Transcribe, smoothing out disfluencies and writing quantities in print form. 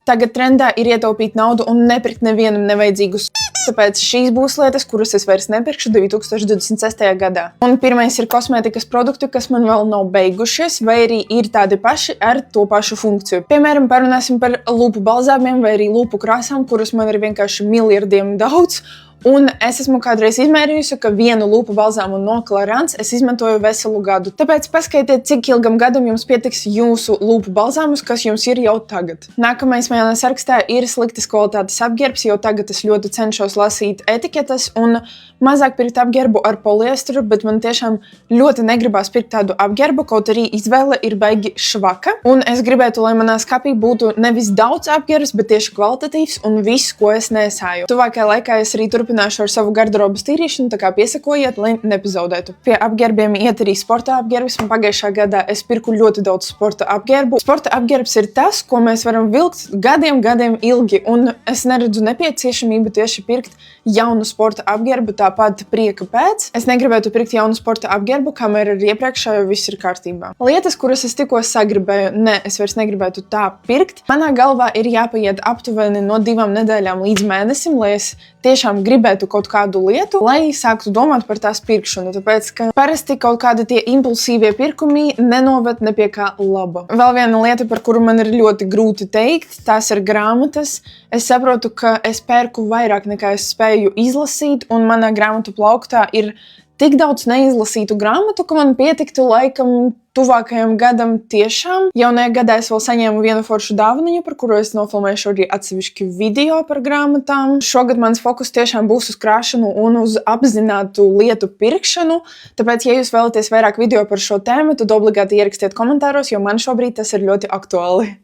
tagad trendā ir ietaupīt naudu un nepirkt nevienam nevajadzīgus. Tāpēc šīs būs lietas, kuras es vairs nepirkšu 2026. gadā. Un pirmais ir kosmētikas produkti, kas man vēl nav beigušies, vai arī ir tādi paši ar to pašu funkciju. Piemēram, parunāsim par lūpu balzāmiem vai arī lūpu krāsām, kuras man ir vienkārši miljardiem daudz. Un es esmu kādreiz izmērījusi, ka vienu lūpu balzāmu no Clarins es izmantoju veselu gadu. Tāpēc paskaitiet, cik ilgam gadam jums pietiks jūsu lūpu balzāmus, kas jums ir jau tagad. Nākamais manā sarakstā ir sliktas kvalitātes apģērbs, jo tagad es ļoti cenšos lasīt etiketes un mazāk pirkt apģērbu ar poliesteru, bet man tiešām ļoti negribās pirkt tādu apģērbu, kaut arī izvēle ir baigi švaka. Un es gribētu, lai manā skapī būtu nevis daudz apģērbs, bet tieši kvalitatīvs un viss, ko es nesāju. Tuvākajā laikā es arī turpināšu ar savu garderobas tīrīšanu, tā kā piesakojiet, lai nepazaudētu. Pie apģērbiem iet arī sporta apģērbs, un pagājušā gadā es pirku ļoti daudz sporta apģērbu. Sporta apģērbs ir tas, ko mēs varam vilkt gadiem ilgi, un es neredzu nepieciešamību tieši pirkt jaunu sporta apģērbu, tāpat prieka pēc. Es negribētu pirkt jaunu sporta apģērbu, kamēr ar iepriekšējo viss ir kārtībā. Lietas, kuras es tikko sagribēju, es vairs negribētu tā pirkt. Manā galvā ir jāpaiet aptuveni no 2 nedēļām līdz mēnesim, lai es tiešām gribētu kaut kādu lietu, lai sāktu domāt par tās pirkšanu, tāpēc, ka parasti kaut kādi tie impulsīvie pirkumi nenoved ne pie kā laba. Vēl viena lieta, par kuru man ir ļoti grūti teikt, tās ir grāmatas. Es saprotu, ka es pērku vairāk nekā es spēju izlasīt, un manā grāmatu plauktā ir tik daudz neizlasītu grāmatu, ka man pietiktu laikam tuvākajam gadam tiešām. Jaunajā gadā es vēl saņēmu vienu foršu dāvaniņu, par kuru es nofilmēšu arī atsevišķu video par grāmatām. Šogad mans fokus tiešām būs uz krāšanu un uz apzinātu lietu pirkšanu, tāpēc, ja jūs vēlaties vairāk video par šo tēmu, tad obligāti ierakstiet komentāros, jo man šobrīd tas ir ļoti aktuāli.